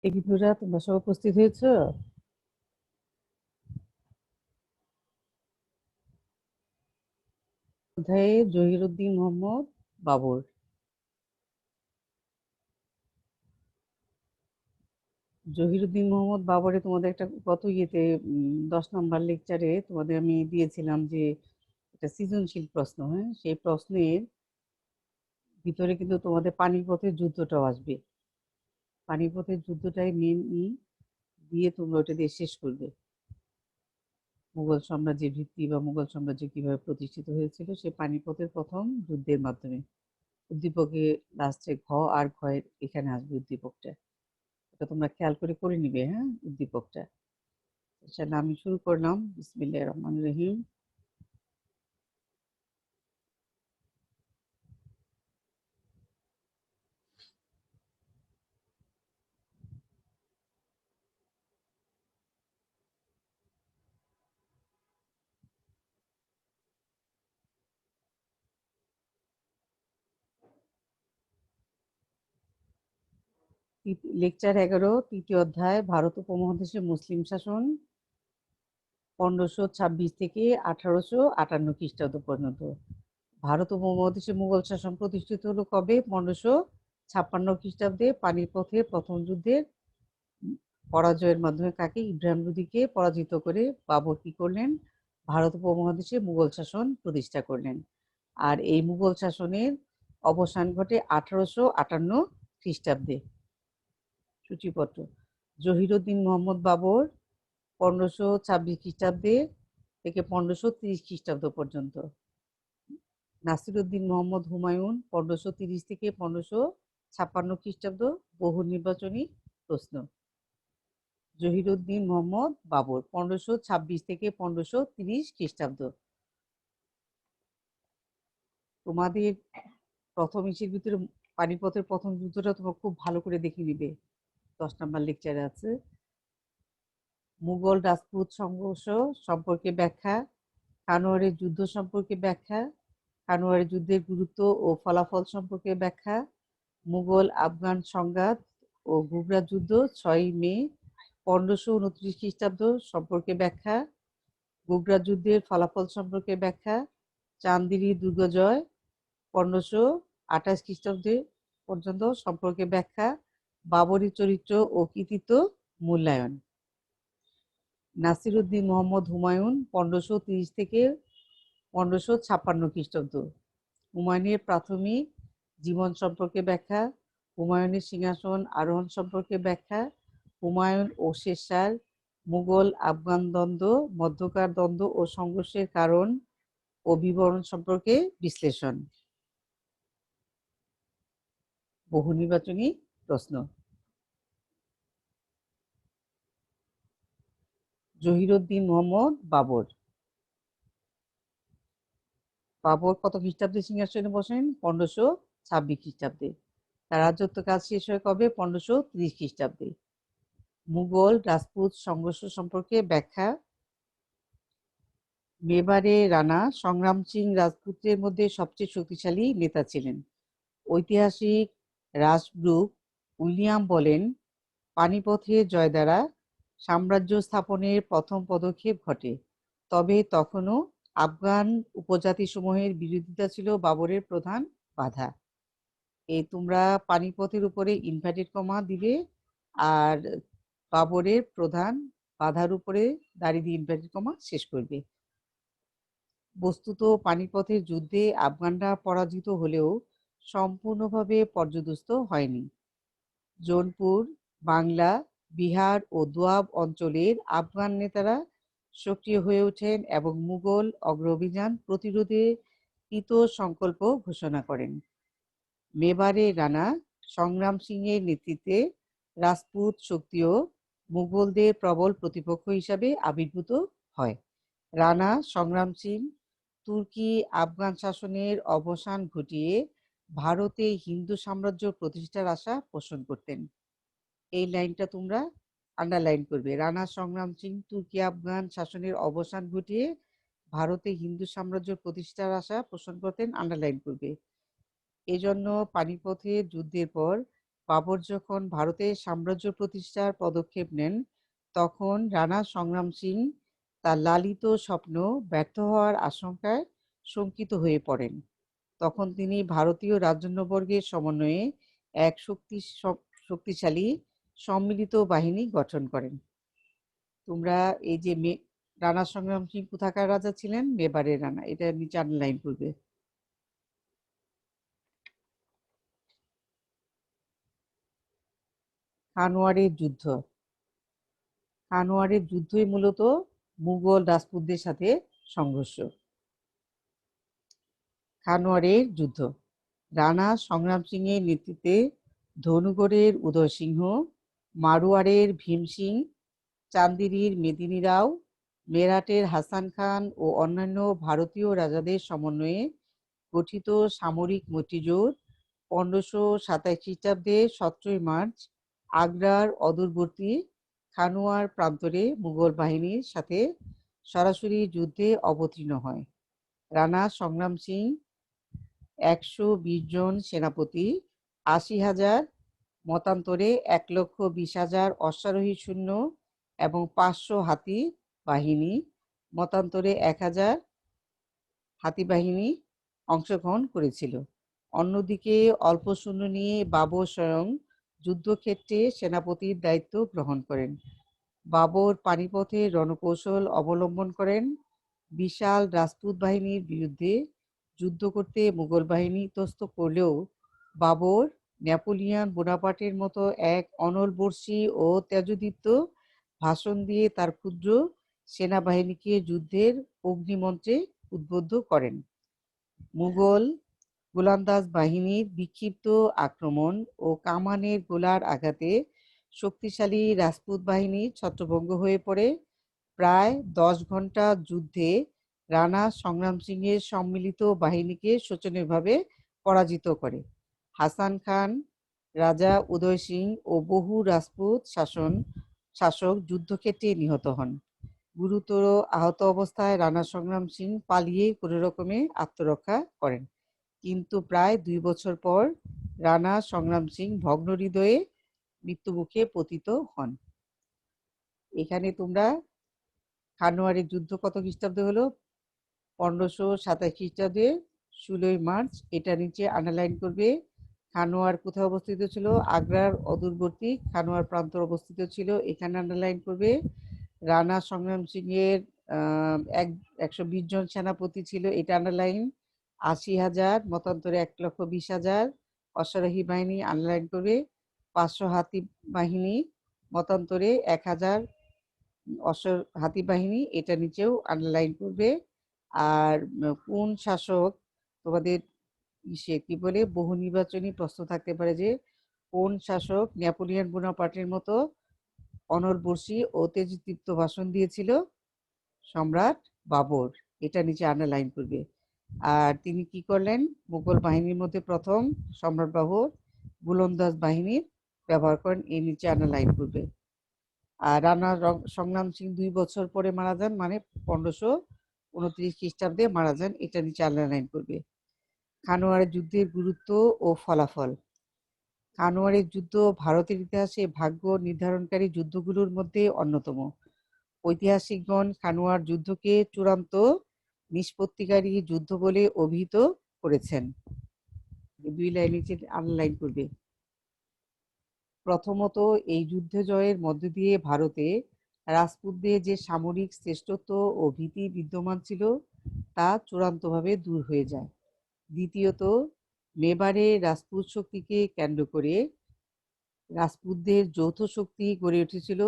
বন্ধুরা, তোমরা সব উপস্থিত হয়েছো। অধ্যায়ে জহিরুদ্দিন মোহাম্মদ বাবর। জহিরুদ্দিন মোহাম্মদ বাবরে তোমাদের একটা গত 10 নম্বর লেকচারে তোমাদের আমি দিয়েছিলাম যে একটা সৃজনশীল প্রশ্ন। হ্যাঁ, সেই প্রশ্নের ভিতরে কিন্তু তোমাদের পানিপথের যুদ্ধটাও আসবে। পানিপথের যুদ্ধটাই মেন দিয়ে তোমরা ওটা দিয়ে শেষ করবে। মুঘল সাম্রাজ্যের ভিত্তি বা মুঘল সাম্রাজ্য কিভাবে প্রতিষ্ঠিত হয়েছিল সে পানিপথের প্রথম যুদ্ধের মাধ্যমে। উদ্দীপকে লাস্টে ঘ আর ঘয়ের এখানে আসবে উদ্দীপকটা। এটা তোমরা খেয়াল করে করে নিবে। হ্যাঁ, উদ্দীপকটা। আচ্ছা, আমি শুরু করলাম। বিসমিল্লাহির রহমানির রহিম। লেকচার 11, তৃতীয় অধ্যায়, ভারত উপমহাদেশে মুসলিম শাসন 1526 থেকে 1858 খ্রিস্টাব্দ পর্যন্ত। ভারত উপমহাদেশে মুঘল শাসন প্রতিষ্ঠিত হলো কবে? 1556 খ্রিস্টাব্দে পানিপথের প্রথম যুদ্ধের পরাজয়ের মাধ্যমে। কাকে? ইব্রাহিম লোদিকে পরাজিত করে বাবর কি করলেন? ভারত উপমহাদেশে মুঘল শাসন প্রতিষ্ঠা করলেন। আর এই মুঘল শাসনের অবসান ঘটে 1858 খ্রিস্টাব্দে। সূচিপত্র: জহিরুদ্দিন মোহাম্মদ বাবর 1526 খ্রিস্টাব্দে থেকে 1530 খ্রিস্টাব্দ পর্যন্ত। নাসিরুদ্দিন মোহাম্মদ হুমায়ুন 1530 থেকে 1556 খ্রিস্টাব্দ। বহু নির্বাচনী প্রশ্ন। জহিরুদ্দিন মোহাম্মদ বাবর 1526 থেকে 1530 খ্রিস্টাব্দ। তোমাদের প্রথম ইসের ভিতরে পানিপথের প্রথম যুদ্ধটা তোমরা খুব ভালো করে দেখে নিবে। 10 নম্বর লেকচারে আছে। মুঘল রাজপুত সংঘর্ষ সম্পর্কে ব্যাখ্যা, কানোয়ারের যুদ্ধ সম্পর্কে ব্যাখ্যা, কানোয়ারের যুদ্ধের গুরুত্ব ও ফলাফল সম্পর্কে ব্যাখ্যা, মুঘল আফগান সংঘাত ও ঘুবরা যুদ্ধ 6 মে 1529 খ্রিস্টাব্দ সম্পর্কে ব্যাখ্যা, ঘুবরা যুদ্ধের ফলাফল সম্পর্কে ব্যাখ্যা, চান্দিনী দুর্গজয় 1528 খ্রিস্টাব্দে পর্যন্ত সম্পর্কে ব্যাখ্যা, বাবরি চরিত্র ও কৃতিত্ব মূল্যায়ন। নাসিরুদ্দিন মোহাম্মদ হুমায়ুন 1530 থেকে 1556 খ্রিস্টাব্দ। হুমায়ুনের প্রাথমিক জীবন সম্পর্কে ব্যাখ্যা, হুমায়ুনের সিংহাসন আরোহণ সম্পর্কে ব্যাখ্যা, হুমায়ুন ও শেরশাহর মুঘল আফগান দ্বন্দ্ব, মধ্যকার দ্বন্দ্ব ও সংঘর্ষের কারণ ও বিবরণ সম্পর্কে বিশ্লেষণ। বহু নির্বাচনী প্রশ্ন। জহিরুদ্দিন মোহাম্মদ বাবর। বাবর কত খ্রিস্টাব্দে সিংহাসনে বসেন? 1526 খ্রিস্টাব্দে। তার রাজত্বকাল শেষ হয় কবে? 1530 খ্রিস্টাব্দে। মুঘল রাজপুত সংঘর্ষ সম্পর্কে ব্যাখ্যা, মেবারে রানা সংগ্রাম সিং রাজপুতদের মধ্যে সবচেয়ে শক্তিশালী নেতা ছিলেন। ঐতিহাসিক রাজব্রুক উইলিয়াম বলেন, পানিপথে জয় দ্বারা সাম্রাজ্য স্থাপনের প্রথম পদক্ষেপ ঘটে, তবে তখনও আফগান উপজাতিসমূহের বিরোধিতা ছিল বাবরের প্রধান বাধা। এই তোমরা পানিপথের উপরে ইনভার্টেড কমা দিবে, আর বাবরের প্রধান বাধার উপরে দাড়ি দিয়ে ইনভার্টেড কমা শেষ করবে। বস্তুত পানিপথের যুদ্ধে আফগানরা পরাজিত হলেও সম্পূর্ণভাবে পর্যদস্ত হয়নি। জৌনপুর, বাংলা, বিহার ও দোয়াব অঞ্চলের আফগান নেতারা সক্রিয় হয়ে ওঠেন এবং মুঘল অগ্রঅভিযান প্রতিরোধে কৃত সংকল্প ঘোষণা করেন। মেবারে রানা সংগ্রাম সিংয়ের নেতৃত্বে রাজপুত শক্তিও মুঘলদের প্রবল প্রতিপক্ষ হিসাবে আবির্ভূত হয়। রানা সংগ্রাম সিং তুর্কি আফগান শাসনের অবসান ঘটিয়ে ভারতে হিন্দু সাম্রাজ্য প্রতিষ্ঠার আশা পোষণ করতেন। এই লাইনটা তোমরা আন্ডারলাইন করবে। রানা সংগ্রাম সিং তুর্কি আফগান শাসনের অবসান ঘটিয়ে ভারতে হিন্দু সাম্রাজ্য প্রতিষ্ঠার আশা পোষণ করতেন, আন্ডারলাইন করবে। এজন্য পানিপথের যুদ্ধের পর বাবর যখন ভারতের সাম্রাজ্য প্রতিষ্ঠার পদক্ষেপ নেন, তখন রাণা সংগ্রাম সিং তার লালিত স্বপ্ন ব্যর্থ হওয়ার আশঙ্কায় শঙ্কিত হয়ে পড়েন। তখন তিনি ভারতীয় রাজন্যবর্গের সমন্বয়ে এক শক্তিশালী সম্মিলিত বাহিনী গঠন করেন। তোমরা এই যে রাণা সংগ্রাম সিং কোথাকার রাজা ছিলেন? মেবারের রাণা। এটা নিচে আন্ডারলাইন করবে। খানোয়ারের যুদ্ধ। খানোয়ারের যুদ্ধই মূলত মুঘল রাজপুতদের সাথে সংঘর্ষ। খানোয়ারের যুদ্ধ। রাণা সংগ্রাম সিং এর নেতৃত্বে ধনুগড়ের উদয় সিংহ, মারওয়ারের ভীম সিং, চান্দিনীর মেদিনী রাও, মেরাটের হাসান খান ও অন্যান্য ভারতীয় রাজাদের সমন্বয়ে গঠিত সামরিক মৈত্রীজোট 1527 খ্রিস্টাব্দে 17 মার্চ আগ্রার অদূরবর্তী খানোয়ার প্রান্তরে মুঘল বাহিনীর সাথে সরাসরি যুদ্ধে অবতীর্ণ হয়। রাণা সংগ্রাম সিং 120 জন সেনাপতি, 80,000 মতান্তরে 1,20,000 অশ্বারোহী সৈন্য এবং 500 হাতি বাহিনী, মতান্তরে 1000 হাতি বাহিনী অংশগ্রহণ করেছিল। অন্যদিকে অল্প সৈন্য নিয়ে বাবর স্বয়ং যুদ্ধক্ষেত্রে সেনাপতির দায়িত্ব গ্রহণ করেন। বাবর পানিপথে রণকৌশল অবলম্বন করেন। বিশাল রাজপুত বাহিনীর বিরুদ্ধে যুদ্ধ করতে মুঘল বাহিনী ইতস্ত করলেও বাবর নেপোলিয়ন বোনাপার্টের মতো এক অনলবর্ষী ও তেজোদীপ্ত ভাষণ দিয়ে তার ক্ষুদ্র সেনাবাহিনীকে যুদ্ধের অগ্নিমন্ত্রে উদ্বুদ্ধ করেন। মুঘল গোলন্দাজ বাহিনীর বিক্ষিপ্ত আক্রমণ ও কামানের গোলার আঘাতে শক্তিশালী রাজপুত বাহিনী ছত্রভঙ্গ হয়ে পড়ে। প্রায় 10 ঘন্টা যুদ্ধে রাণা সংগ্রাম সিং এর সম্মিলিত বাহিনীকে শোচনীয়ভাবে পরাজিত করে। হাসান খান, রাজা উদয় সিং ও বহু রাজপুত শাসক যুদ্ধক্ষেত্রে নিহত হন। গুরুতর আহত অবস্থায় রাণা সংগ্রাম সিং পালিয়ে কোনো রকমে আত্মরক্ষা করেন, কিন্তু প্রায় 2 বছর পর রাণা সংগ্রাম সিং ভগ্ন হৃদয়ে মৃত্যুমুখে পতিত হন। এখানে তোমরা খানোয়ারের যুদ্ধ কত খ্রিস্টাব্দে হলো? 1527 খ্রিস্টাব্দে 16 মার্চ। এটা নিচে আন্ডারলাইন করবে। খানোয়ার কোথায় অবস্থিত ছিল? আগ্রার অদূরবর্তী খানোয়ার প্রান্তর অবস্থিত ছিল, এখানে আন্ডারলাইন করবে। রাণা সংগ্রাম সিং এর 120 জন সেনাপতি ছিল, এটা আন্ডারলাইন। 80,000 মতান্তরে 1,20,000 অশ্বারোহী বাহিনী আন্ডারলাইন করবে। 500 হাতি বাহিনী মতান্তরে 1000 হাতি বাহিনী, এটা নিচেও আন্ডারলাইন করবে। আর কোন শাসক তোমাদের কি বলে বহু নির্বাচনী প্রশ্ন থাকতে পারে যে কোন শাসক নেপোলিয়ন বোনাপার্টের মতো অনলবর্ষী ও তেজদীপ্ত ভাষণ দিয়েছিল? সম্রাট বাবর, এটা নিচে আন্ডারলাইন করবে। আর তিনি কি করলেন? মুঘল বাহিনীর মধ্যে প্রথম সম্রাট বাবর গোলন্দাজ বাহিনীর ব্যবহার করেন, এই নিচে আন্ডারলাইন করবে। আর রাণা সংগ্রাম সিং 2 বছর পরে মারা যান, মানে 1529 খ্রিস্টাব্দে মারা যান, এটা নিচে আন্ডারলাইন করবে। খানোয়ারের যুদ্ধের গুরুত্ব ও ফলাফল। খানোয়ারের যুদ্ধ ভারতের ইতিহাসে ভাগ্য নির্ধারণকারী যুদ্ধগুলোর মধ্যে অন্যতম। ঐতিহাসিকগণ খানোয়ার যুদ্ধকে চূড়ান্ত নিষ্পত্তিকারী যুদ্ধ বলে অভিহিত করেছেন। 2 লাইন নিচে আন্ডারলাইন করবে। প্রথমত, এই যুদ্ধ জয়ের মধ্য দিয়ে ভারতে রাজপুতদের যে সামরিক শ্রেষ্ঠত্ব ও ভীতি বিদ্যমান ছিল তা চূড়ান্তভাবে দূর হয়ে যায়। দ্বিতীয়ত, মেবারে রাজপুত শক্তিকে কেন্দ্র করে রাজপুতদের যৌথ শক্তি গড়ে উঠেছিল,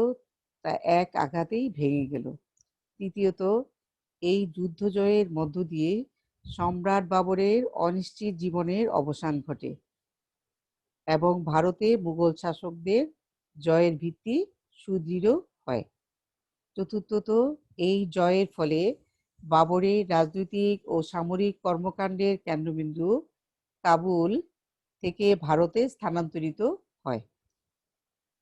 তা এক আঘাতেই ভেঙে গেল। তৃতীয়ত, এই যুদ্ধ জয়ের মধ্য দিয়ে সম্রাট বাবরের অনিশ্চিত জীবনের অবসান ঘটে এবং ভারতে মুঘল শাসকদের জয়ের ভিত্তি সুদৃঢ় হয়। চতুর্থত, এই জয়ের ফলে বাবরের রাজনৈতিক ও সামরিক কর্মকাণ্ডের কেন্দ্রবিন্দু কাবুল থেকে ভারতে স্থানান্তরিত হয়।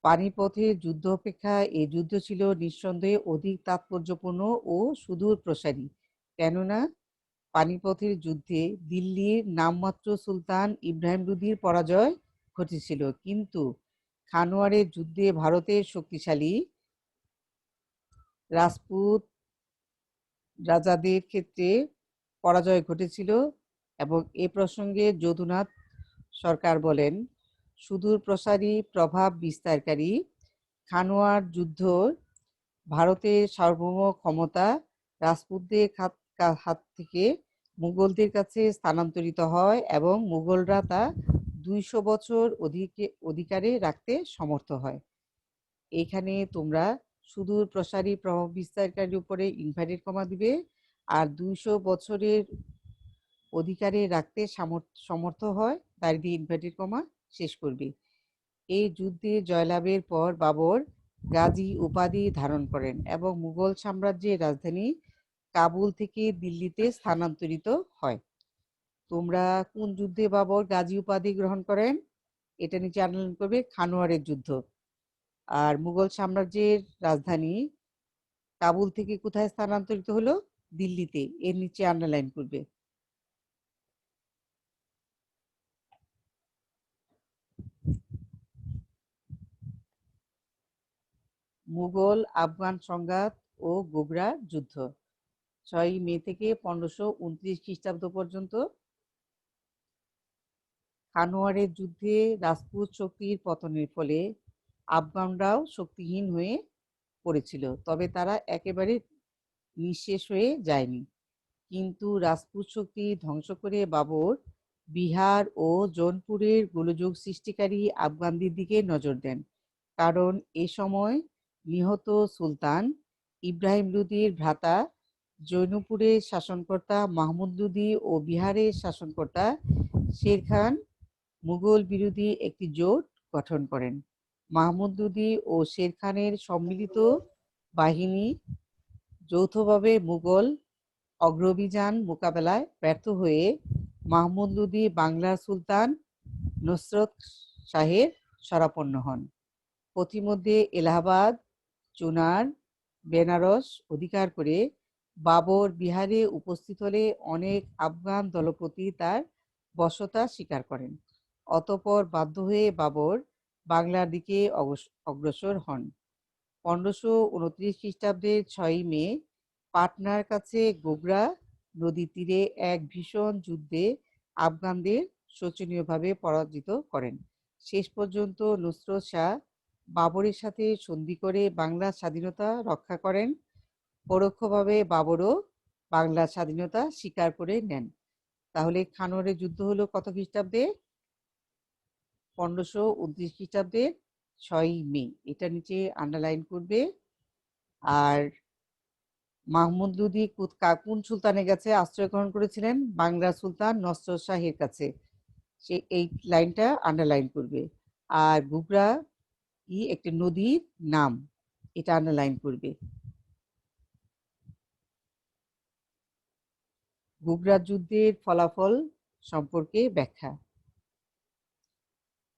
পানিপথের যুদ্ধ অপেক্ষা এই যুদ্ধ ছিল নিঃসন্দেহে অধিক তাৎপর্যপূর্ণ ও সুদূর প্রসারী, কেননা পানিপথের যুদ্ধে দিল্লির নামমাত্র সুলতান ইব্রাহিম লোদির পরাজয় ঘটেছিল, কিন্তু খানোয়ারের যুদ্ধে ভারতের শক্তিশালী রাজপুত রাজাদের ক্ষেত্রে পরাজয় ঘটেছিল। এবং এ প্রসঙ্গে যদুনাথ সরকার বলেন, সুদূর প্রসারী প্রভাব বিস্তারকারী খানোয়ার যুদ্ধ ভারতের সার্বভৌম ক্ষমতা রাজপুতদের হাত থেকে মুঘলদের কাছে স্থানান্তরিত হয় এবং মুঘলরা তা 200 বছর অধিকারে রাখতে সমর্থ হয়। এখানে তোমরা সুদূর প্রসারী প্রভাব বিস্তারকারীর উপরে ইনভার্টেড কমা দিবে, আর 200 বছরের অধিকারে রাখতে সমর্থ হয় তার দিয়ে ইনভার্টেড কমা শেষ করবে। এই যুদ্ধে জয়লাভের পর বাবর গাজী উপাধি ধারণ করেন এবং মুঘল সাম্রাজ্যের রাজধানী কাবুল থেকে দিল্লিতে স্থানান্তরিত হয়। তোমরা কোন যুদ্ধে বাবর গাজী উপাধি গ্রহণ করেন? এটা নিচে আন্ডারলাইন করবে, খানোয়ারের যুদ্ধ। আর মুঘল সাম্রাজ্যের রাজধানী কাবুল থেকে কোথায় স্থানান্তরিত হলো? দিল্লিতে। এর নিচে আন্ডারলাইন করবে। মুঘল আফগান সংঘাত ও গোগরা যুদ্ধ 6 মে থেকে 1529 খ্রিস্টাব্দ পর্যন্ত। খানোয়ারের যুদ্ধে রাজপুত শক্তির পতনের ফলে আফগানরাও শক্তিহীন হয়ে পড়েছিল, তবে তারা একেবারে নিঃশেষ হয়ে যায়নি। কিন্তু রাজপুত শক্তি ধ্বংস করে বাবর বিহার ও জৌনপুরের গোলযোগ সৃষ্টিকারী আফগানদের দিকে নজর দেন, কারণ এ সময় নিহত সুলতান ইব্রাহিম লোদির ভ্রাতা জৌনপুরের শাসনকর্তা মাহমুদ লোদি ও বিহারের শাসনকর্তা শের খান মুঘল বিরোধী একটি জোট গঠন করেন। মাহমুদ লোদি ও শের খানের সম্মিলিত বাহিনী যৌথভাবে মুঘল অগ্রভিযান মোকাবেলায় ব্যর্থ হয়ে মাহমুদ লোদি বাংলার সুলতান নুসরত শাহের শরণাপন্ন হন। পথিমধ্যে এলাহাবাদ, চুনার, বেনারস অধিকার করে বাবর বিহারে উপস্থিত হলে অনেক আফগান দলপতি তার বশ্যতা স্বীকার করেন। অতঃপর বাধ্য হয়ে বাবর বাংলার দিকে অগ্রসর হন। 1529 খ্রিস্টাব্দের 6 মে পাটনার কাছে গোগরা নদীর তীরে এক ভীষণ যুদ্ধে আফগানদের শোচনীয়ভাবে পরাজিত করেন। শেষ পর্যন্ত নুসরত শাহ বাবরের সাথে সন্ধি করে বাংলার স্বাধীনতা রক্ষা করেন। পরোক্ষভাবে বাবরও বাংলার স্বাধীনতা স্বীকার করে নেন। তাহলে খানোয়ারের যুদ্ধ হলো কত খ্রিস্টাব্দে? 1529 খ্রিস্টাব্দের 6 মে। এটা নিচে আন্ডারলাইন করবে। আর মাহমুদ লোদি কোন সুলতানের কাছে আশ্রয় গ্রহণ করেছিলেন? বাংলার সুলতান নসরত শাহের কাছে। সে এই লাইনটা আন্ডারলাইন করবে। আর গোগরা একটি নদীর নাম, এটা আন্ডারলাইন করবে। গোগরা যুদ্ধের ফলাফল সম্পর্কে ব্যাখ্যা।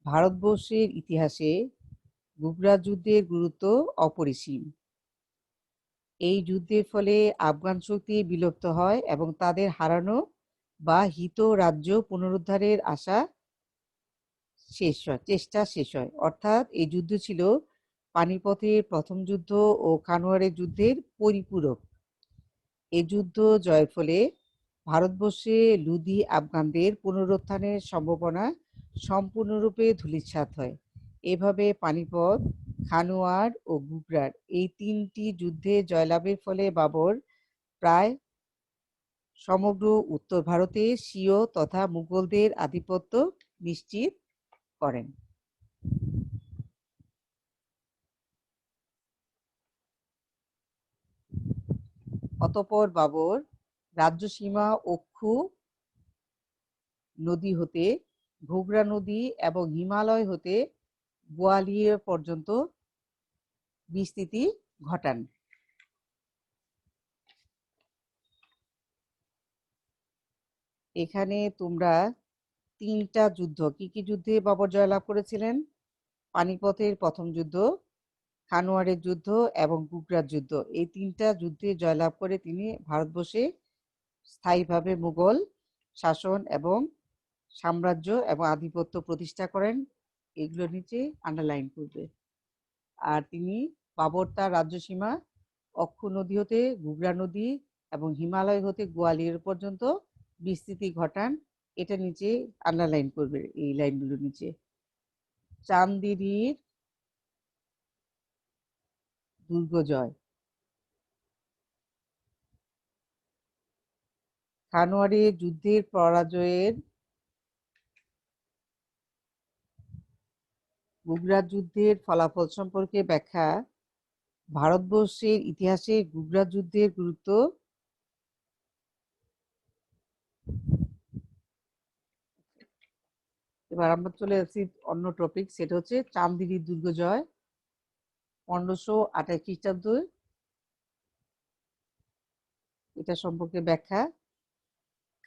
ভারতবর্ষের ইতিহাসে গোগরা যুদ্ধের গুরুত্ব অপরিসীম। এই যুদ্ধের ফলে আফগান শক্তি বিলুপ্ত হয় এবং তাদের হারানো বা হিত রাজ্য পুনরুদ্ধারের চেষ্টা শেষ হয়। অর্থাৎ এই যুদ্ধ ছিল পানিপথের প্রথম যুদ্ধ ও খানোয়ারের যুদ্ধের পরিপূরক। এই যুদ্ধ জয়ের ফলে ভারতবর্ষে লুদি আফগানদের পুনরুত্থানের সম্ভাবনা সম্পূর্ণরূপে ধূলিসাৎ হয়। এভাবে পানিপথ, খানোয়ার ও গোগরার এই 3টি যুদ্ধে জয়লাভের ফলে বাবর প্রায় সমগ্র উত্তর ভারতে স্বীয় তথা মুঘলদের আধিপত্য নিশ্চিত করেন। অতঃপর বাবর রাজ্যসীমা অক্ষু নদী হতে ঘুগরা নদী এবং হিমালয় হতে গোয়ালিয়র পর্যন্ত বিস্তৃতি ঘটান। এখানে তোমরা 3টা যুদ্ধ, কি কি যুদ্ধে বাবর জয়লাভ করেছিলেন? পানিপথের প্রথম যুদ্ধ, খানোয়ারের যুদ্ধ এবং গোগরার যুদ্ধ। এই 3টা যুদ্ধে জয়লাভ করে তিনি ভারতবর্ষে স্থায়ীভাবে মুঘল শাসন এবং সাম্রাজ্য এবং আধিপত্য প্রতিষ্ঠা করেন। এগুলো নিচে আন্ডারলাইন করবে। আর তিনি বাবর তার রাজ্যসীমা অক্ষু নদী হতে ঘুগরা নদী এবং হিমালয় হতে গোয়ালিয়র পর্যন্ত বিস্তৃতি ঘটান। এটা নিচে আন্ডারলাইন করবে, এই লাইনগুলোর নিচে। চান্দিনীর দুর্গ জয়। খানোয়ারের যুদ্ধের পরাজয়ের গুজরাট যুদ্ধের ফলাফল সম্পর্কে ব্যাখ্যা। ভারতবর্ষের ইতিহাসে গুজরাট যুদ্ধের গুরুত্ব। এবার আমরা চলে যাচ্ছি অন্য টপিক, সেটা হচ্ছে চান্দিনী দুর্গ জয় 1528 খ্রিস্টাব্দ। এটা সম্পর্কে ব্যাখ্যা।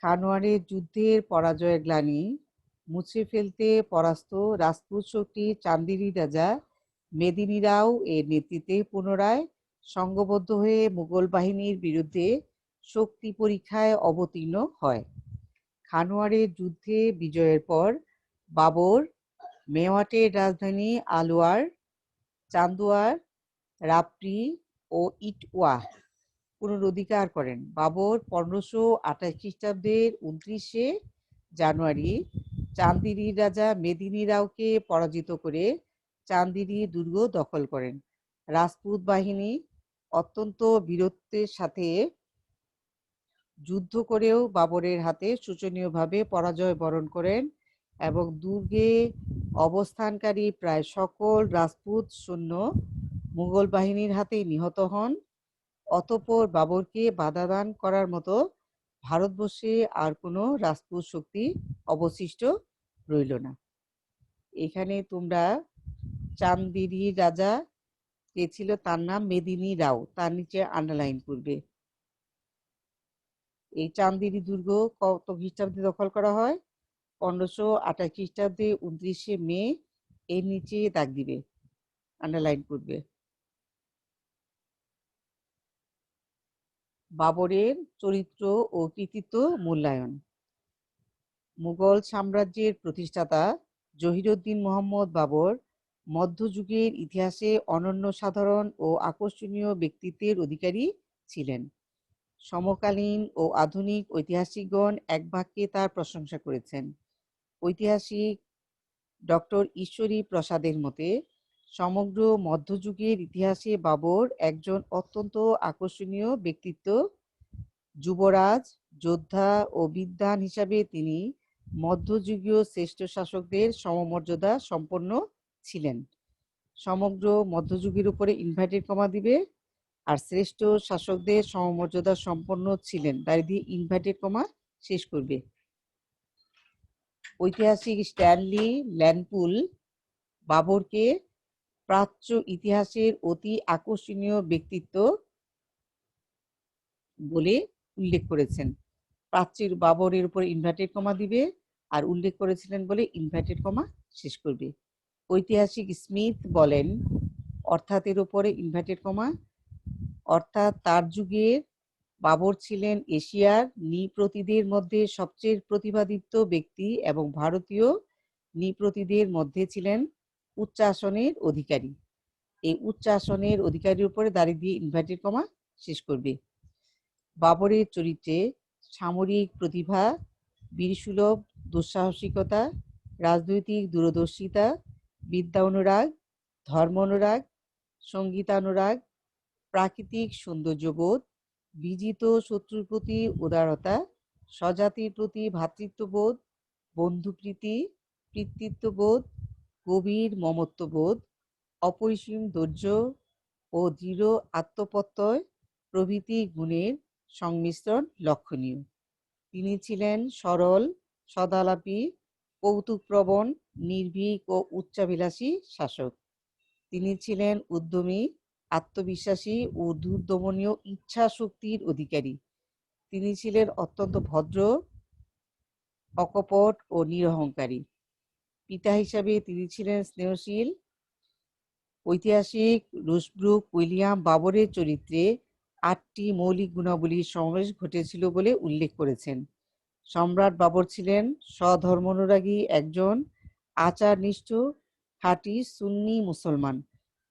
খানোয়ারের যুদ্ধের পরাজয়ের গ্লানি মুছে ফেলতে পরাস্ত রাজপুত শক্তি চান্দিনী রাজা মেদিনী রাও এর নেতৃত্বে পুনরায় সংঘবদ্ধ হয়ে মুঘল বাহিনীর বিরুদ্ধে শক্তি পরীক্ষায় অবতীর্ণ হয়। খানোয়ারের যুদ্ধে বিজয়ের পর বাবর মেওয়াটের রাজধানী আলোয়ার, চান্দুয়ার, রাপ্রি ও ইটওয়া পুনরুদ্ধার করেন। বাবর 1528 খ্রিস্টাব্দের 29শে জানুয়ারি চান্দিনীর রাজা মেদিনী রাওকে পরাজিত করে চান্দিনী দুর্গ দখল করেন। রাজপুত বাহিনী অত্যন্ত বীরত্বের সাথে যুদ্ধ করেও বাবরের হাতে শোচনীয়ভাবে পরাজয় বরণ করেন এবং দুর্গে অবস্থানকারী প্রায় সকল রাজপুত সৈন্য মুঘল বাহিনীর হাতে নিহত হন। অতঃপর বাবরকে বাধা দান করার মতো ভারতবর্ষে আর কোনো রাজপুত শক্তি অবশিষ্ট রইল না। এখানে তোমরা চান্দিনীর রাজা কে ছিল, তার নাম মেদিনী রাও, তার নিচে আন্ডারলাইন করবে। এই চান্দিনী দুর্গ কত খ্রিস্টাব্দে দখল করা হয়? 1528 খ্রিস্টাব্দে 29শে মে। এর নিচে দাগ দিবে, আন্ডারলাইন করবে। বাবরের চরিত্র ও কৃতিত্ব মূল্যায়ন। মুঘল সাম্রাজ্যের প্রতিষ্ঠাতা জহিরুদ্দিন মোহাম্মদ বাবর মধ্যযুগের ইতিহাসে অনন্য সাধারণ ও আকর্ষণীয় ব্যক্তিত্বের অধিকারী ছিলেন। সমকালীন ও আধুনিক ঐতিহাসিকগণ এক বাক্যে তার প্রশংসা করেছেন। ঐতিহাসিক ডক্টর ঈশ্বরী প্রসাদের মতে সমগ্র মধ্যযুগের ইতিহাসে বাবর একজন অত্যন্ত আকর্ষণীয় ব্যক্তিত্ব। যুবরাজ, যোদ্ধা ও বিদ্বান হিসাবে তিনি মধ্যযুগীয় শ্রেষ্ঠ শাসকদের সমমর্যাদা সম্পন্ন ছিলেন। সমগ্র মধ্যযুগের উপরে ইনভার্টেড কমা দিবে, আর শ্রেষ্ঠ শাসকদের সমমর্যাদা সম্পন্ন ছিলেন তাই দিয়ে ইনভার্টেড কমা শেষ করবে। ঐতিহাসিক স্ট্যানলি ল্যান্ডপুল বাবরকে প্রাচ্য ইতিহাসের অতি আকর্ষণীয় ব্যক্তিত্ব বলে উল্লেখ করেছেন। প্রাচ্যের বাবরের উপর ইনভার্টেড কমা দিবে আর উল্লেখ করেছিলেন বলে ইনভার্টেড কমা শেষ করবে। ঐতিহাসিক স্মিথ বলেন, অর্থাৎ এর উপরে ইনভার্টেড কমা, অর্থাৎ তার যুগের বাবর ছিলেন এশিয়ার নৃপতিদের মধ্যে সবচেয়ে প্রতিভাদীপ্ত ব্যক্তি এবং ভারতীয় নৃপতিদের মধ্যে ছিলেন উচ্চাসনের অধিকারী। এই উচ্চাসনের অধিকারীর উপরে দাড়ি দিয়ে ইনভার্টেড কমা শেষ করবে। বাবরের চরিত্রে সামরিক প্রতিভা, বীরসুলভ দুঃসাহসিকতা, রাজনৈতিক দূরদর্শিতা, বিদ্যা অনুরাগ, ধর্ম অনুরাগ, সঙ্গীতানুরাগ, প্রাকৃতিক সৌন্দর্যবোধ, বিজিত শত্রুর প্রতি উদারতা, স্বজাতির প্রতি ভ্রাতৃত্ববোধ, বন্ধুপ্রীতি, পিতৃত্ববোধ, গভীর মমত্ববোধ, অপরিসীম ধৈর্য ও দৃঢ় আত্মপ্রত্যয় প্রভৃতি গুণের সংমিশ্রণ লক্ষণীয়। তিনি ছিলেন সরল, সদালাপী, কৌতুকপ্রবণ, নির্ভীক ও উচ্চাভিলাষী শাসক। তিনি ছিলেন উদ্যমী, আত্মবিশ্বাসী ও দুর্দমনীয় ইচ্ছা শক্তির অধিকারী। তিনি ছিলেন অত্যন্ত ভদ্র, অকপট ও নিরহংকারী। পিতা হিসাবে তিনি ছিলেন স্নেহশীল। ঐতিহাসিক রুশব্রুক উইলিয়াম বাবরের চরিত্রে 8টি মৌলিক গুণাবলীর সমাবেশ ঘটেছিল বলে উল্লেখ করেছেন। সম্রাট বাবর ছিলেন স্বধর্মানুরাগী একজন আচারনিষ্ঠ খাঁটি সুন্নি মুসলমান,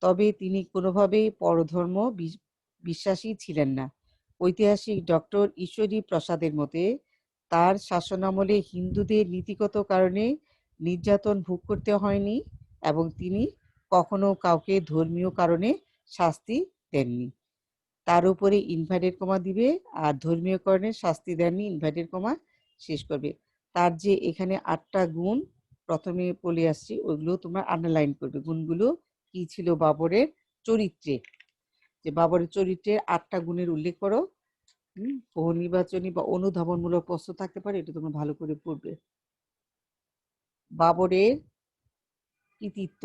তবে তিনি কোনোভাবেই পরধর্ম বিশ্বাসী ছিলেন না। ঐতিহাসিক ডক্টর ঈশ্বরী প্রসাদের মতে তার শাসনামলে হিন্দুদের নীতিগত কারণে নির্যাতন ভোগ করতে হয়নি এবং তিনি কখনো কাউকে ধর্মীয় কারণে শাস্তি দেননি। তার উপরে ইনভার্টেড কমা দিবে আর ধর্মীয় কারণে শাস্তি দেননি ইনভার্টেড কমা শেষ করবে। তার যে এখানে 8টা গুণ প্রথমে বলে আসছি ওইগুলো তোমরা আন্ডারলাইন করবে। গুণগুলো কি ছিল বাবরের চরিত্রে, যে বাবরের চরিত্রের 8টা গুণের উল্লেখ করো। বহু নির্বাচনী বা অনুধাবনমূলক প্রশ্ন থাকতে পারে, এটা তোমরা ভালো করে পড়বে। বাবরের কৃতিত্ব: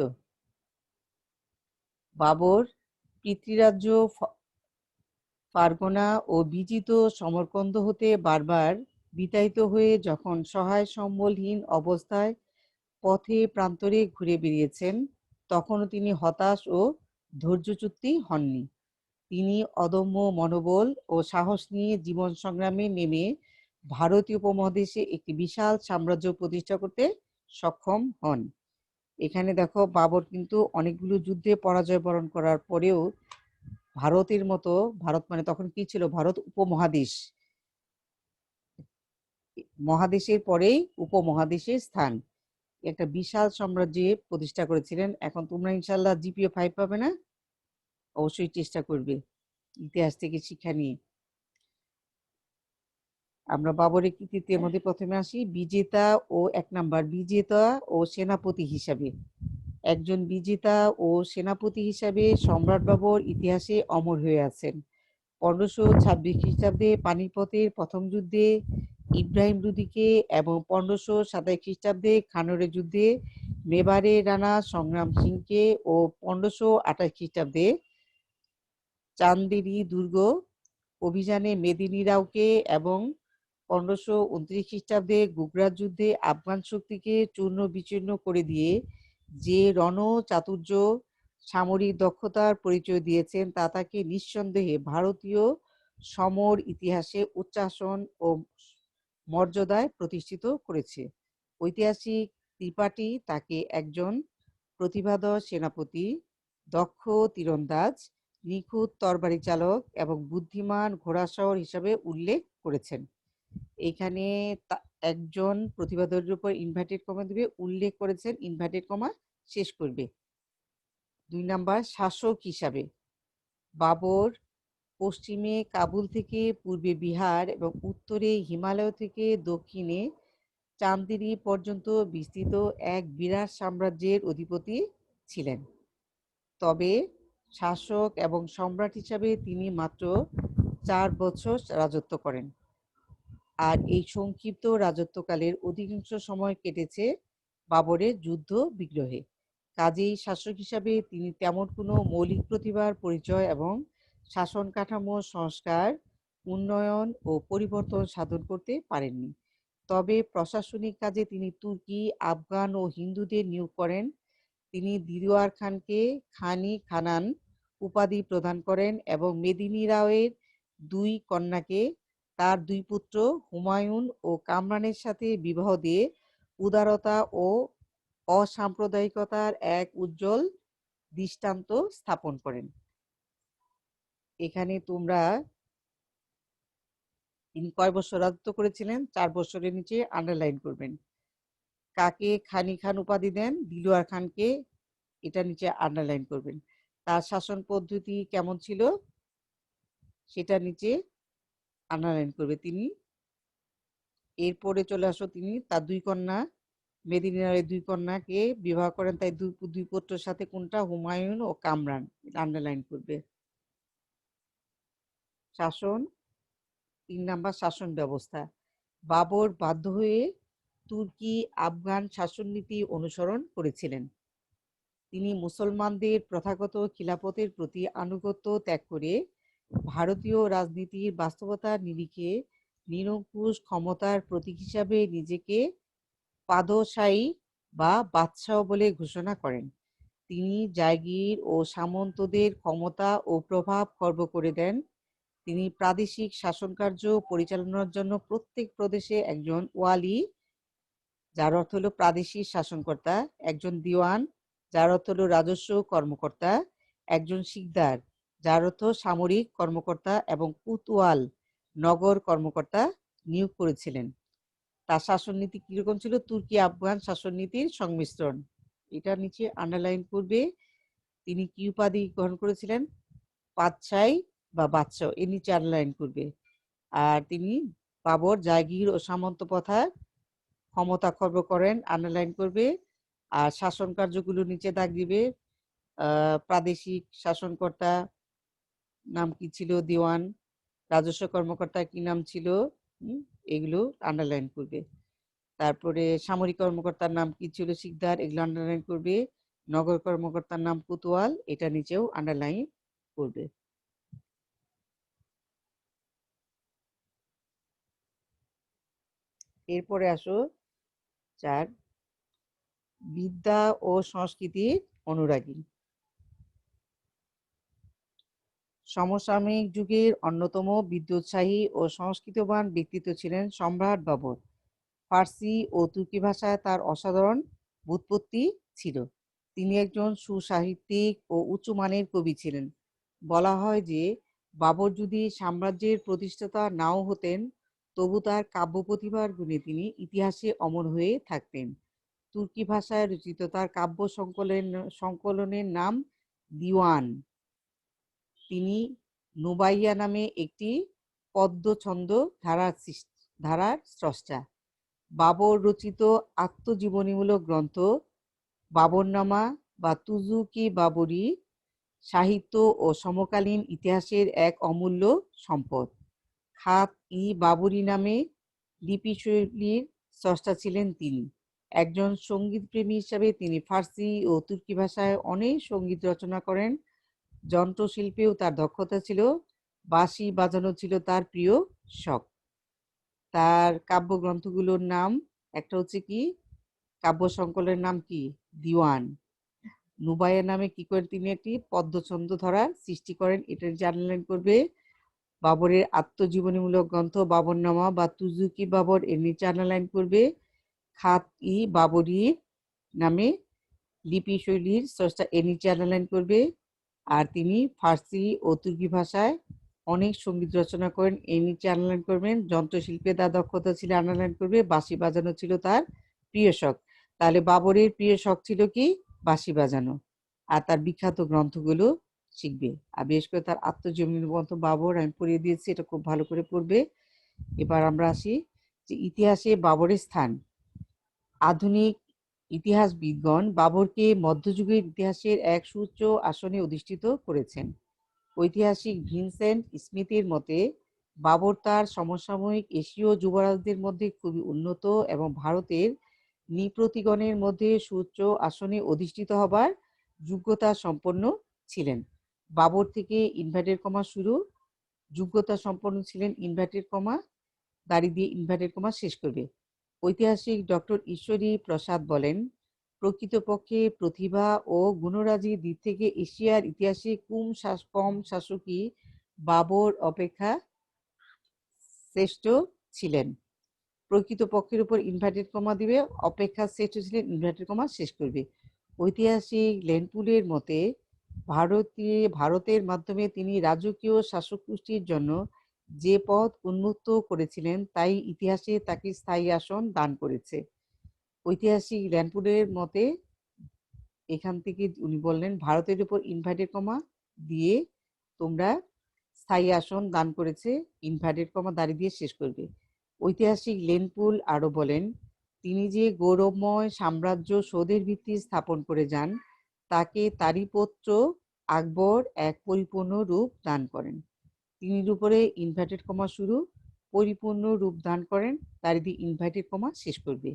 বাবর পিতৃরাজ্য ফারগনা ও বিজিত সমরকন্দ হতে বারবার বিতাড়িত হয়ে যখন সহায় সম্বলহীন অবস্থায় পথে প্রান্তরে ঘুরে বেরিয়েছেন, তখনও তিনি হতাশ ও ধৈর্যচ্যুতি হননি। তিনি অদম্য মনোবল ও সাহস নিয়ে জীবন সংগ্রামে নেমে ভারতীয় উপমহাদেশে একটি বিশাল সাম্রাজ্য প্রতিষ্ঠা করতে সক্ষম হন। এখানে দেখো বাবর কিন্তু অনেকগুলো যুদ্ধে পরাজয় বরণ করার পরেও ভারতের মতো, ভারত মানে তখন কি ছিল, ভারত উপমহাদেশ, মহাদেশের পরেই উপমহাদেশের স্থান, একটা বিশাল সাম্রাজ্যে প্রতিষ্ঠা করেছিলেন। এখন তোমরা ইনশাল্লাহ জিপিএ 5 পাবে না? অবশ্যই চেষ্টা করবে ইতিহাস থেকে শিক্ষা নিয়ে। আমরা বাবরের কৃতিত্বের মধ্যে প্রথমে আসি বিজেতা ও 1 নাম্বার বিজেতা ও সেনাপতি হিসাবে। একজন বিজেতা ও সেনাপতি হিসাবে সম্রাট বাবর ইতিহাসে অমর হয়ে আছেন। 1526 খ্রিস্টাব্দে পানিপথের প্রথম যুদ্ধে ইব্রাহিম লোদিকে এবং 1527 খ্রিস্টাব্দে খানরের যুদ্ধে মেবারে রানা সংগ্রাম সিংকে ও 1528 খ্রিস্টাব্দে চান্দেরি দুর্গ অভিযানে মেদিনী রাওকে এবং 1529 খ্রিস্টাব্দে গুজরাট যুদ্ধে আফগান শক্তিকে চূর্ণ বিচূর্ণ করে দিয়ে যে রণচাতুর্য সামরিক দক্ষতার পরিচয় দিয়েছেন তা তাকে নিঃসন্দেহে ভারতীয় সমর ইতিহাসে উচ্চাসন ও মর্যাদায় প্রতিষ্ঠিত করেছে। ঐতিহাসিক ত্রিপাঠী তাকে একজন প্রতিভাধর সেনাপতি, দক্ষ তীরন্দাজ, নিখুঁত তরবারি চালক এবং বুদ্ধিমান ঘোড়াসওয়ার হিসাবে উল্লেখ করেছেন। এইখানে একজন প্রতিভাধরের উপর ইনভার্টেড কমা দিবে, উল্লেখ করেছেন ইনভার্টেড কমা শেষ করবে। 2 নাম্বার শাসক হিসাবে বাবর পশ্চিমে কাবুল থেকে পূর্বে বিহার এবং উত্তরে হিমালয় থেকে দক্ষিণে চান্দেরি পর্যন্ত বিস্তৃত এক বিরাট সাম্রাজ্যের অধিপতি ছিলেন। তবে শাসক এবং সম্রাট হিসাবে তিনি মাত্র 4 বছর রাজত্ব করেন। আর এই সংক্ষিপ্ত রাজত্বকালের অধিকাংশ সময় কেটেছে বাবরের যুদ্ধ বিগ্রহে। কাজেই শাসক হিসাবে তিনি তেমন কোনো মৌলিক প্রতিভার পরিচয় এবং শাসন কাঠামো সংস্কার, উন্নয়ন ও পরিবর্তন সাধন করতে পারেননি। তবে প্রশাসনিক কাজে তিনি তুর্কি, আফগান ও হিন্দুদের নিয়োগ করেন। তিনি দিলওয়ার খানকে খান-ই খানান উপাধি প্রদান করেন এবং মেদিনী রাওয়ের 2 কন্যাকে তার 2 পুত্র হুমায়ুন ও কামরানের সাথে বিবাহ দিয়ে উদারতা ও অসাম্প্রদায়িকতার এক উজ্জ্বল দৃষ্টান্ত স্থাপন করেন। এখানে তোমরা তিনি কয় বছর রাজত্ব করেছিলেন 4 বছরের নিচে আন্ডারলাইন করবেন। কাকে খান-ই খান উপাধি দেন? দিলওয়ার খানকে, এটা নিচে আন্ডারলাইন করবেন। তার শাসন পদ্ধতি কেমন ছিল সেটা নিচে আন্ডারলাইন করবে তিনি। এরপরে চলে আসো তিনি তার 2 কন্যা, মেদিনী রাওয়ের 2 কন্যাকে বিবাহ করেন তাই 2 পুত্রের সাথে, কোনটা? হুমায়ুন ও কামরান, আন্ডারলাইন করবে। শাসন 3 নাম্বার শাসন ব্যবস্থা। বাবর বাধ্য হয়ে তুর্কি আফগান শাসননীতি অনুসরণ করেছিলেন। তিনি মুসলমানদের প্রথাগত খিলাফতের প্রতি আনুগত্য ত্যাগ করে ভারতীয় রাজনীতির বাস্তবতার নিরিখে নিরঙ্কুশ ক্ষমতার প্রতীক হিসাবে নিজেকে পাদশাহী বা বাদশাহ বলে ঘোষণা করেন। তিনি জাগির ও সামন্তদের ক্ষমতা ও প্রভাব খর্ব করে দেন। তিনি প্রাদেশিক শাসনকার্য পরিচালনার জন্য প্রত্যেক প্রদেশে একজন ওয়ালি, যার অর্থ হলো প্রাদেশিক শাসনকর্তা, একজন দিওয়ান যার অর্থ হলো রাজস্ব কর্মকর্তা, একজন সিকদার যার অর্থ সামরিক কর্মকর্তা, এবং কুতওয়াল নগর কর্মকর্তা নিয়োগ করেছিলেন। তার শাসননীতি কিরকম ছিল? তুর্কি আফগান শাসননীতির সংমিশ্রণ। এটা নিচে আন্ডারলাইন করবে। তিনি কি উপাধি গ্রহণ করেছিলেন? পাতশাহী বা বাদশাহ, এর নিচে আন্ডারলাইন করবে। আর তিনি বাবর জাগির ও সামন্ত প্রথার ক্ষমতা খর্ব করেন, আন্ডারলাইন করবে। আর শাসন কার্যগুলো নিচে দাগ দিবে। প্রাদেশিক শাসনকর্তা নাম কি ছিল? দিওয়ান। রাজস্ব কর্মকর্তা কি নাম ছিল? এগুলো আন্ডারলাইন করবে। তারপরে সামরিক কর্মকর্তার নাম কি ছিল? সিকদার, এগুলো আন্ডারলাইন করবে। নগর কর্মকর্তার নাম কুতওয়াল, এটা নিচেও আন্ডারলাইন করবে। এরপরে আসো 4, বিদ্যা ও সংস্কৃতির অনুরাগী। সমসাময়িক যুগের অন্যতম বিদ্যোৎসাহী ও সংস্কৃতবান ব্যক্তিত্ব ছিলেন সম্রাট বাবর। ফার্সি ও তুর্কি ভাষায় তার অসাধারণ ব্যুৎপত্তি ছিল। তিনি একজন সুসাহিত্যিক ও উচ্চমানের কবি ছিলেন। বলা হয় যে বাবর যদি সাম্রাজ্যের প্রতিষ্ঠাতা নাও হতেন, তবু তার কাব্য প্রতিভার গুণে তিনি ইতিহাসে অমর হয়ে থাকতেন। তুর্কি ভাষায় রচিত তার কাব্য সংকলনের নাম দিওয়ান। তিনি নুবাইয়া নামে একটি পদ্যছন্দ ধারার স্রষ্টা। বাবর রচিত আত্মজীবনীমূলক গ্রন্থ বাবরনামা বা তুজুকি বাবরি সাহিত্য ও সমকালীন ইতিহাসের এক অমূল্য সম্পদ। খাত-ই-বাবরি নামে লিপিশৈলীর স্রষ্টা ছিলেন তিনি। একজন সঙ্গীতপ্রেমী হিসাবে তিনি ফার্সি ও তুর্কি ভাষায় অনেক সঙ্গীত রচনা করেন। যন্ত্রশিল্পেও তার দক্ষতা ছিল। বাঁশি বাজানো ছিল তার প্রিয় শখ। তার কাব্যগ্রন্থগুলোর নাম একটা হচ্ছে কি, কাব্য সংকলনের নাম কি? দিওয়ান। নুবাইয়া নামে কি করে তিনি একটি পদ্যছন্দ ধরার সৃষ্টি করেন, এটা আন্ডারলাইন করবে। বাবরের আত্মজীবনীমূলক গ্রন্থ বাবরনামা বা তুজুকি বাবর, এর নিচে আন্ডারলাইন করবে। খাত-ই-বাবরি নামে লিপিশৈলীর স্রষ্টা, এর নিচে আন্ডারলাইন করবে। আর তিনি ফার্সি ও তুর্কি ভাষায় অনেক সঙ্গীত রচনা করেন, এর নিচে আন্ডারলাইন করবেন। যন্ত্রশিল্পে তার দক্ষতা ছিল, আন্ডারলাইন করবে। বাঁশি বাজানো ছিল তার প্রিয় শখ। তাহলে বাবরের প্রিয় শখ ছিল কি? বাঁশি বাজানো। আর তার বিখ্যাত গ্রন্থগুলো শিখবে। আর বিশেষ করে তার আত্মজীবনী গ্রন্থ বাবর আমি পড়িয়ে দিয়েছি, এটা খুব ভালো করে পড়বে। এবার আমরা আসি যে ইতিহাসে বাবরের স্থান। আধুনিক ইতিহাসবিদগণ বাবরকে মধ্যযুগের ইতিহাসের এক সুউচ্চ আসনে অধিষ্ঠিত করেছেন। ঐতিহাসিক ভিনসেন্ট স্মিথের মতে বাবর তার সমসাময়িক এশীয় যুবরাজদের মধ্যে খুবই উন্নত এবং ভারতের নৃপতিগণের মধ্যে সুউচ্চ আসনে অধিষ্ঠিত হবার যোগ্যতা সম্পন্ন ছিলেন। বাবর থেকে ইনভার্টেড কমা শুরু, যোগ্যতা সম্পন্ন ছিলেন ইনভার্টেড কমা, দাড়ি দিয়ে ইনভার্টেড কমা শেষ করবে। ঐতিহাসিক ডক্টর ঈশ্বরী প্রসাদ বলেন, প্রকৃতপক্ষে প্রতিভা ও গুণরাজির দিক থেকে এশিয়ার ইতিহাসে কম শাসকই বাবর অপেক্ষা শ্রেষ্ঠ ছিলেন। প্রকৃতপক্ষের উপর ইনভার্টেড কমা দিবে, অপেক্ষা শ্রেষ্ঠ ছিলেন ইনভার্টেড কমা শেষ করবে। ঐতিহাসিক লেনপুলের মতে ভারতের মাধ্যমে তিনি রাজকীয় শাসক গোষ্ঠীর জন্য যে পথ উন্মুক্ত করেছিলেন তাই ইতিহাসে তাকে স্থায়ী আসন দান করেছে। ঐতিহাসিক ল্যান্ডপুলের মতে এখান থেকে উনি বললেন ভারতের উপর ইনভার্টেড কমা দিয়ে তোমরা স্থায়ী আসন দান করেছে, ইনভার্টেড কমা দাঁড়ি দিয়ে শেষ করবে। ঐতিহাসিক লেনপুল আরো বলেন, তিনি যে গৌরবময় সাম্রাজ্য সৌধের ভিত্তি স্থাপন করে যান তাকে তারই পুত্র আকবর এক পরিপূর্ণ রূপ দান করেন। তিনির উপরে ইনভার্টেড কমা শুরু, পরিপূর্ণ রূপ দান করেন, দাঁড়ি দিয়ে ইনভার্টেড কমা শেষ করবে।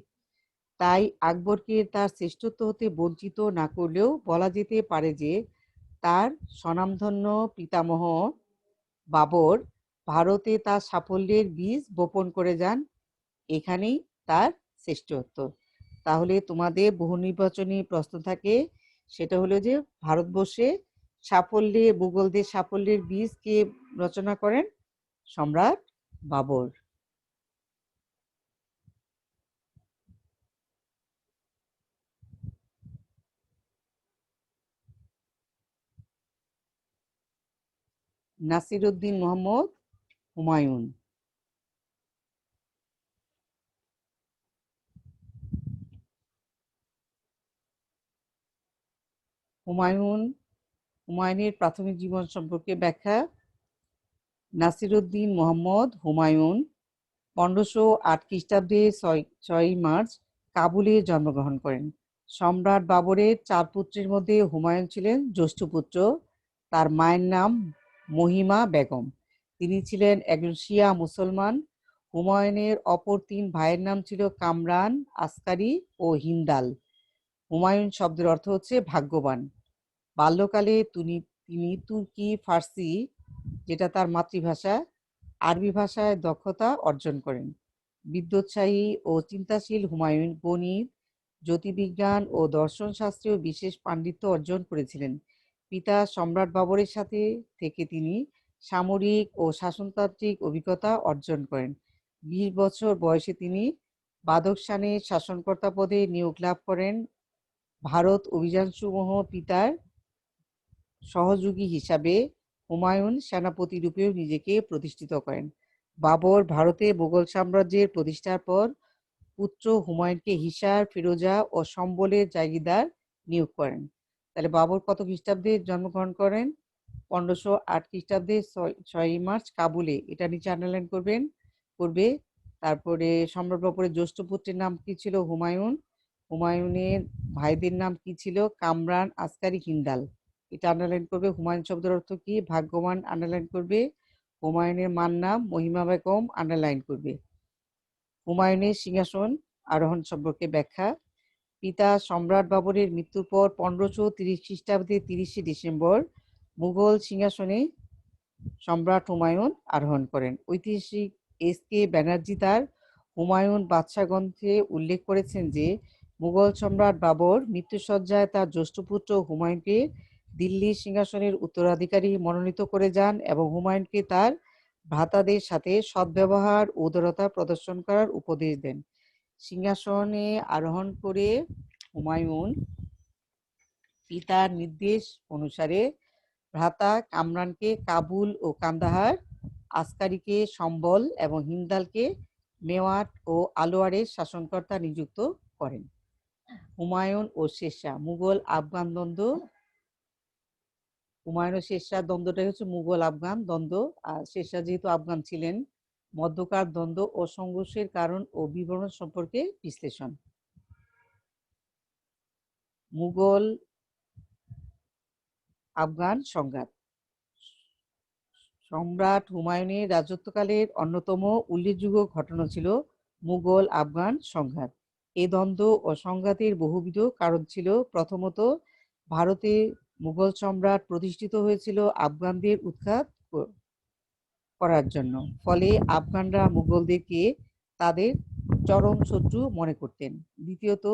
তাই আকবরকে তার শ্রেষ্ঠত্ব হতে বঞ্চিত না করলেও বলা যেতে পারে যে তার স্বনামধন্য পিতামহ বাবর ভারতে তার সাফল্যের বীজ বপন করে যান, এখানেই তার শ্রেষ্ঠত্ব। তাহলে তোমাদের বহু নির্বাচনী প্রশ্ন থাকে, সেটা হলো যে ভারতবর্ষে মুঘলদের সাফল্যের বীজ কে রচনা করেন? সম্রাট বাবর। নাসিরউদ্দিন মোহাম্মদ হুমায়ুন। হুমায়ুনের প্রাথমিক জীবন সম্পর্কে ব্যাখ্যা। নাসিরউদ্দিন মোহাম্মদ হুমায়ুন 1508 খ্রিস্টাব্দে 6ই মার্চ কাবুলে জন্মগ্রহণ করেন। সম্রাট বাবরের 4 পুত্রের মধ্যে হুমায়ুন ছিলেন জ্যেষ্ঠ পুত্র। তার মায়ের নাম মহিমা বেগম। তিনি ছিলেন একজন শিয়া মুসলমান। হুমায়ুনের অপর 3 ভাইয়ের নাম ছিল কামরান, আসকারি ও হিন্দাল। হুমায়ুন শব্দের অর্থ হচ্ছে ভাগ্যবান। বাল্যকালে তিনি তুর্কি, ফার্সি, যেটা তার মাতৃভাষা, আরবি ভাষায় দক্ষতা অর্জন করেন। বিদ্যোৎসাহী ও চিন্তাশীল হুমায়ুন গণিত, জ্যোতির্বিজ্ঞান ও দর্শন শাস্ত্রেও বিশেষ পাণ্ডিত্য অর্জন করেছিলেন। পিতা সম্রাট বাবরের সাথে থেকে তিনি সামরিক ও শাসনতান্ত্রিক অভিজ্ঞতা অর্জন করেন। 20 বছর বয়সে তিনি বাদখশানের শাসনকর্তা পদে নিয়োগ লাভ করেন। ভারত অভিযানসমূহ পিতার সহযোগী হিসাবে হুমায়ুন সেনাপতি রূপেও নিজেকে প্রতিষ্ঠিত করেন। বাবর ভারতে মুঘল সাম্রাজ্যের প্রতিষ্ঠার পর পুত্র হুমায়ুনকে হিসার, ফিরোজা ও সম্বলের জাগিরদার নিয়োগ করেন। তাহলে বাবর কত খ্রিস্টাব্দে জন্মগ্রহণ করেন? 1508 খ্রিস্টাব্দে 6ই মার্চ কাবুলে। এটা নিচে আন্ডারলাইন করবে। তারপরে সম্রাট বাবরের জ্যেষ্ঠ পুত্রের নাম কি ছিল? হুমায়ুন। হুমায়ুনের ভাইদের নাম কি ছিল? কামরান, আসকারি, হিন্দাল। এটা আন্ডারলাইন করবে। হুমায়ুন শব্দের অর্থ কি? ভাগ্যবান, আন্ডারলাইন করবে। হুমায়ুনের মার নাম মহিমা বেগম, আন্ডারলাইন করবে। হুমায়ুনের সিংহাসন আরোহণ সম্পর্কে ব্যাখ্যা। পিতা সম্রাট বাবরের মৃত্যুর পর 1530 খ্রিস্টাব্দে 30শে ডিসেম্বর মুঘল সিংহাসনে সম্রাট হুমায়ুন আরোহণ করেন। ঐতিহাসিক এস.কে. ব্যানার্জি তার হুমায়ুন বাদশাহ গ্রন্থে উল্লেখ করেছেন যে মুঘল সম্রাট বাবর মৃত্যুশয্যায় তার জ্যেষ্ঠ পুত্র হুমায়ুনকে দিল্লির সিংহাসনের উত্তরাধিকারী মনোনীত করে যান এবং হুমায়ুনকে তার ভ্রাতাদের সাথে সদ্ব্যবহার ও উদারতা প্রদর্শন করার উপদেশ দেন। সিংহাসনে আরোহণ করে হুমায়ুন পিতার নির্দেশ অনুসারে ভ্রাতা কামরানকে কাবুল ও কান্দাহার, আসকারিকে সম্বল এবং হিন্দালকে মেওয়াট ও আলোয়ারের শাসনকর্তা নিযুক্ত করেন। হুমায়ুন ও শেরশাহ মুঘল আফগান দ্বন্দ্ব। হুমায়ুন ও শেরশাহ দ্বন্দ্বটাই হচ্ছে মুঘল আফগান দ্বন্দ্ব। আর শেরশাহ যেহেতু আফগান ছিলেন, মধ্যকার দ্বন্দ্ব ও সংঘর্ষের কারণ ও বিবরণ সম্পর্কে বিশ্লেষণ। মুঘল আফগান সংঘাত। সম্রাট হুমায়ুনের রাজত্বকালের অন্যতম উল্লেখযোগ্য ঘটনা ছিল মুঘল আফগান সংঘাত। এই দ্বন্দ্ব ও সংঘাতের বহুবিধ কারণ ছিল। প্রথমত, ভারতে মুঘল সম্রাট প্রতিষ্ঠিত হয়েছিল আফগানদের উৎখাত করার জন্য। ফলে আফগানরা মুঘলদেরকে তাদের চরম শত্রু মনে করতেন। দ্বিতীয়ত,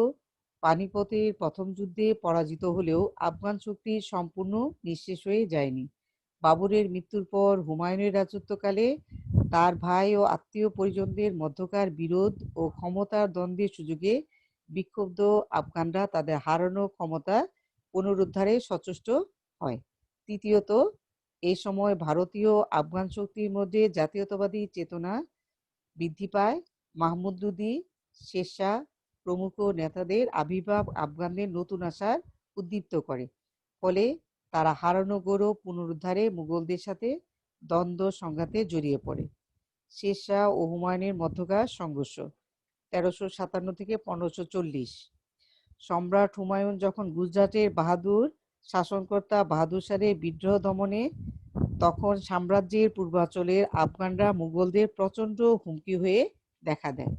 পানিপথের প্রথম যুদ্ধে পরাজিত হলেও আফগান শক্তি সম্পূর্ণ নিঃশেষ হয়ে যায়নি। বাবরের মৃত্যুর পর হুমায়ুনের রাজত্বকালে তার ভাই ও আত্মীয় পরিজনদের মধ্যকার বিরোধ ও ক্ষমতার দ্বন্দ্বের সুযোগে বিক্ষুব্ধ আফগানরা তাদের হারানো ক্ষমতা পুনরুদ্ধারে সচেষ্ট হয়। তৃতীয়ত, এই সময় ভারতীয় আফগান শক্তির মধ্যে জাতীয়তাবাদী চেতনা বৃদ্ধি পায়। মাহমুদ লুদি, শেরশাহ প্রমুখ নেতাদের আবির্ভাব আফগানদের নতুন আশার উদ্দীপ্ত করে। ফলে তারা হারানো গৌরব পুনরুদ্ধারে মুঘলদের সাথে দ্বন্দ্ব সংঘাতে জড়িয়ে পড়ে। শেরশাহ ও হুমায়ুনের মধ্যকার সংঘর্ষ 1357 থেকে 1540। সম্রাট হুমায়ুন যখন গুজরাটের বাহাদুর শাসনকর্তা বাহাদুর শাহের বিদ্রোহ দমনে, তখন সাম্রাজ্যের পূর্বাঞ্চলের আফগানরা মুঘলদের প্রচন্ড হুমকি হয়ে দেখা দেয়।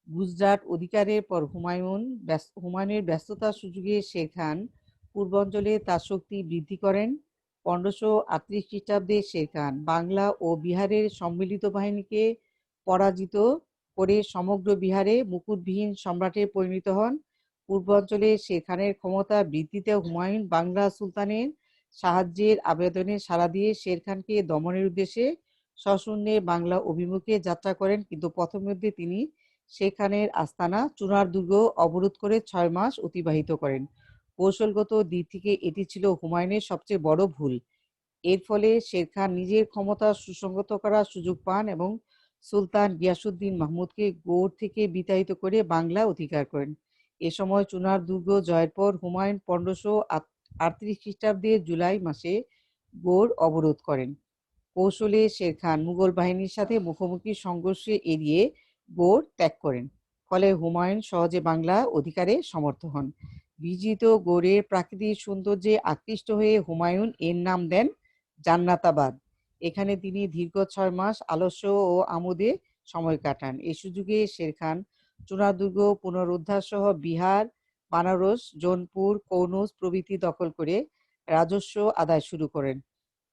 গুজরাট অধিকারের পর হুমায়ুনের ব্যস্ততার সুযোগে শের খান পূর্বাঞ্চলে তার শক্তি বৃদ্ধি করেন। 1538 খ্রিস্টাব্দে শের খান বাংলা ও বিহারের সম্মিলিত বাহিনীকে পরাজিত করে সমগ্র বিহারে মুকুটবিহীন সম্রাটে পরিণত হন। পূর্বাঞ্চলে শের খানের ক্ষমতা বৃদ্ধিতে হুমায়ুন বাংলা সুলতানের সাহায্যের আবেদনে সাড়া দিয়ে শের খানকে দমনের উদ্দেশ্যে সশূন্যে বাংলা অভিমুখে যাত্রা করেন, কিন্তু পথমধ্যে তিনি শের খানের আস্তানা চুনার দুর্গ অবরোধ করে 6 মাস অতিবাহিত করেন। কৌশলগত দিক থেকে এটি ছিল হুমায়ুনের সবচেয়ে বড় ভুল। এর ফলে শের খান নিজের ক্ষমতা সুসংহত করার সুযোগ পান এবং সুলতান গিয়াসুদ্দিন মাহমুদকে গৌড় থেকে বিতাড়িত করে বাংলা অধিকার করেন। এ সময় চুনার দুর্গ জয়ের পর হুমায়ুন ১৫৩৮ খ্রিস্টাব্দের জুলাই মাসে গৌড় অবরোধ করেন। কৌশলে শের খান মুঘল বাহিনীর সাথে মুখোমুখি সংঘর্ষে এড়িয়ে গৌড় ত্যাগ করেন। ফলে হুমায়ুন সহজে বাংলা অধিকারে সমর্থ হন। বিজিত গৌড়ের প্রাকৃতিক সৌন্দর্যে আকৃষ্ট হয়ে হুমায়ুন এর নাম দেন জান্নাতাবাদ। এখানে তিনি দীর্ঘ ৬ মাস আলস্য ও আমোদে সময় কাটান। এই সুযোগে শের খান চুনার দুর্গ পুনরুদ্ধার সহ বিহার, বানারস, জৌনপুর, কনৌজ প্রভৃতি দখল করে রাজস্ব আদায় শুরু করেন।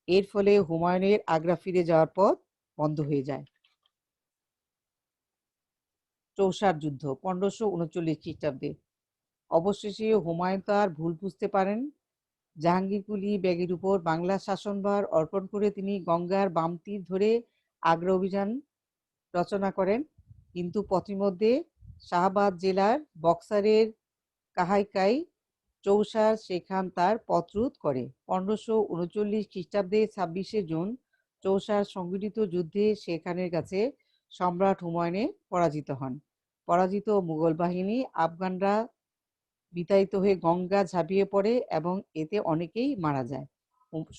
এর ফলে হুমায়ুনের আগ্রা ফিরে যাওয়ার পথ বন্ধ হয়ে যায়। চৌসার যুদ্ধ ১৫৩৯ খ্রিস্টাব্দে। অবশেষে হুমায়ুন তার ভুল বুঝতে পারেন। জাহাঙ্গীর কুলি বেগের উপর বাংলা শাসনভার অর্পণ করে তিনি গঙ্গার বাম তীর ধরে আগ্রা অভিযান রচনা করেন। কিন্তু পথিমধ্যে শাহাবাদ জেলার বক্সারের কাহাইকাই চৌসার শের খান তার পথরোধ করে। ১৫৩৯ খ্রিস্টাব্দে ২৬শে জুন চৌসার সংঘটিত যুদ্ধে শের খানের কাছে সম্রাট হুমায়ুন পরাজিত হন। পরাজিত মুঘল বাহিনী আফগানরা বিতাড়িত হয়ে গঙ্গা ঝাঁপিয়ে পড়ে এবং এতে অনেকেই মারা যায়।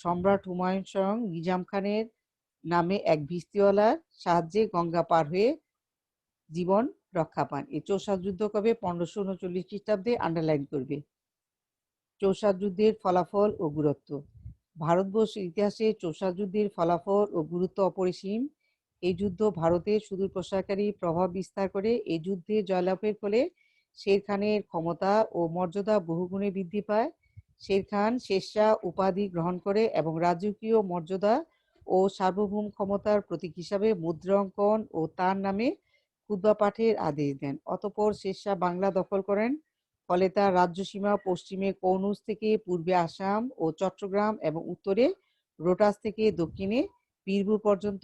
সম্রাট হুমায়ুন স্বয়ং নিজাম খানের নামে এক ভিস্তিওয়ালার সাহায্যে গঙ্গা পার হয়ে জীবন রক্ষা পান। এই চৌসার যুদ্ধ কবে ১৫৩৯ খ্রিস্টাব্দে আন্ডারলাইন করবে। চৌসার যুদ্ধের ফলাফল ও গুরুত্ব। ভারতবর্ষের ইতিহাসে চৌসার যুদ্ধের ফলাফল ও গুরুত্ব অপরিসীম। এই যুদ্ধ ভারতে সুদূর প্রসারকারী প্রভাব বিস্তার করে। এই যুদ্ধে জয়লাভের ফলে শের খানের ক্ষমতা ও মর্যাদা বহুগুণে বৃদ্ধি পায়। শের খান শেরশাহ উপাধি গ্রহণ করে এবং রাজকীয় মর্যাদা ও সার্বভৌম ক্ষমতার প্রতীক হিসাবে মুদ্রা অঙ্কন ও তার নামে খুতবা পাঠের আদেশ দেন। অতঃপর শেরশাহ বাংলা দখল করেন। ফলে তার রাজ্যসীমা পশ্চিমে কনৌজ থেকে পূর্বে আসাম ও চট্টগ্রাম এবং উত্তরে রোটাস থেকে দক্ষিণে বীরভূম পর্যন্ত